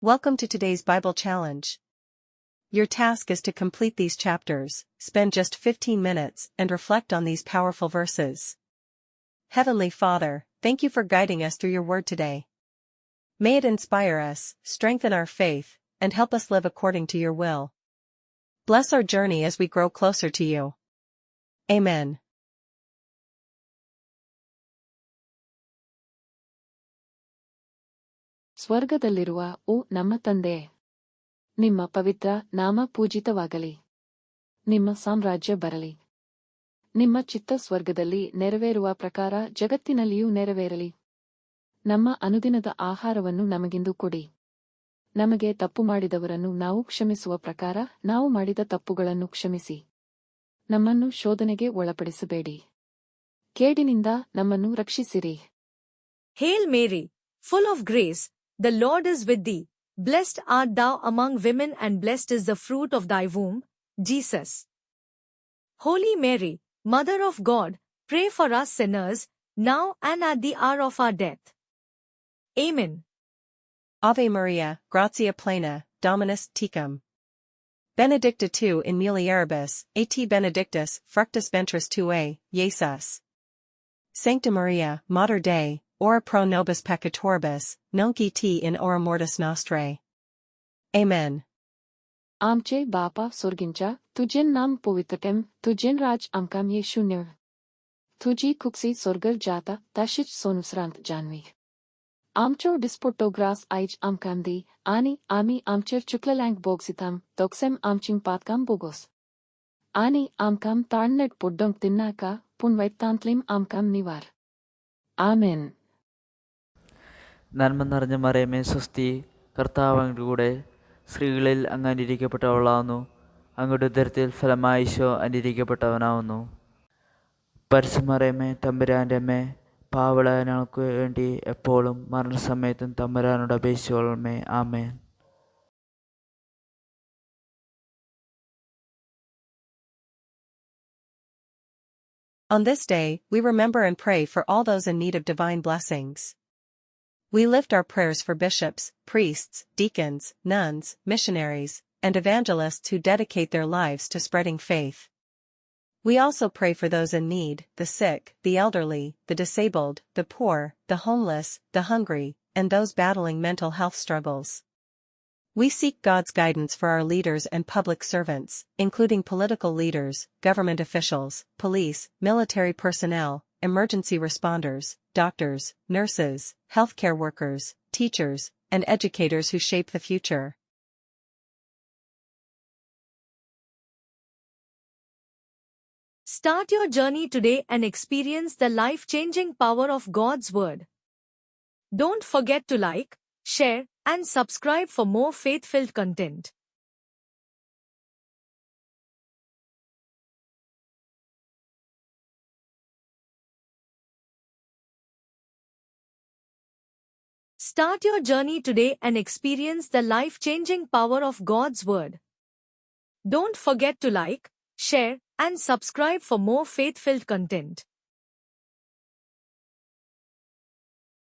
Welcome to today's Bible challenge. Your task is to complete these chapters, spend just 15 minutes, and reflect on these powerful verses. Heavenly Father, thank you for guiding us through your word today. May it inspire us, strengthen our faith, and help us live according to your will. Bless our journey as we grow closer to you. Amen. ಸ್ವರ್ಗದಲ್ಲಿರುವ ಓ ನಮ್ಮ ತಂದೆ, ನಿಮ್ಮ ಪವಿತ್ರ ನಾಮ ಪೂಜಿತವಾಗಲಿ. ನಿಮ್ಮ ಸಾಮ್ರಾಜ್ಯ ಬರಲಿ. ನಿಮ್ಮ ಚಿತ್ತ ಸ್ವರ್ಗದಲ್ಲಿ ನೆರವೇರುವ ಪ್ರಕಾರ ಜಗತ್ತಿನಲ್ಲಿಯೂ ನೆರವೇರಲಿ. ನಮ್ಮ ಅನುದಿನದ ಆಹಾರವನ್ನು ನಮಗಿಂದು ಕೊಡಿ. ನಮಗೆ ತಪ್ಪು ಮಾಡಿದವರನ್ನು ನಾವು ಕ್ಷಮಿಸುವ ಪ್ರಕಾರ ನಾವು ಮಾಡಿದ ತಪ್ಪುಗಳನ್ನು ಕ್ಷಮಿಸಿ. ನಮ್ಮನ್ನು ಶೋಧನೆಗೆ ಒಳಪಡಿಸಬೇಡಿ. ಕೇಡಿನಿಂದ ನಮ್ಮನ್ನು ರಕ್ಷಿಸಿರಿ. Hail Mary, full of grace, the Lord is with thee. Blessed art thou among women, and blessed is the fruit of thy womb, Jesus. Holy Mary, Mother of God, pray for us sinners, now and at the hour of our death. Amen. Ave Maria, gratia plena, Dominus tecum. Benedicta tu in mulieribus, et benedictus fructus ventris tuae, Iesus. Sancta Maria, Mater Dei, ora pro nobis peccatoribus, nunc et in hora mortis nostrae. Amen. आमचे बापा स्वर्गिंच्या, तुझे नाम पवित्रकेम, तुझे राज आमकाम येशू निव. तुझी कुक्सी स्वर्गर जाता, तशीच सोनुसरांत जानवी. आमचो डिस्पोटोग्रास आईज आमकाम दी, आणि आम्ही आमचेर चुकलेल्यांक बोगसिताम, तोक्सेम आमचिंग पातकाम बोगोस. आणि आमकाम ताळनेट पोड्डोंक तिन्नाका, पुन वैतांतलिम आमकाम निवार. ആമേൻ. നന്മ നിറഞ്ഞ മറിയമേ സ്വസ്തി, കർത്താവ് അങ്ങയുടെ കൂടെ സ്ത്രീകളിൽ അങ്ങ് അനുഗ്രഹിക്കപ്പെട്ടവളാവുന്നു. അങ്ങയുടെ ഉദരത്തിൽ ഫലമായി ഈശോ അനുഗ്രഹിക്കപ്പെട്ടവനാവുന്നു. പരിശുദ്ധമറിയമേ തമ്പുരാൻ്റെ അമ്മേ, പാപികളായ ഞങ്ങൾക്ക് വേണ്ടി എപ്പോഴും മരണസമയത്തും തമ്പുരാനോട് അപേക്ഷിച്ചുകൊള്ളണമേ. ആമേൻ. On this day, we remember and pray for all those in need of divine blessings. We lift our prayers for bishops, priests, deacons, nuns, missionaries, and evangelists who dedicate their lives to spreading faith. We also pray for those in need, the sick, the elderly, the disabled, the poor, the homeless, the hungry, and those battling mental health struggles. We seek God's guidance for our leaders and public servants, including political leaders, government officials, police, military personnel, emergency responders, doctors, nurses, healthcare workers, teachers, and educators who shape the future. Start your journey today and experience the life-changing power of God's Word. Don't forget to like, share, and subscribe for more faith-filled content. Start your journey today and experience the life-changing power of God's Word. Don't forget to like, share, and subscribe for more faith-filled content.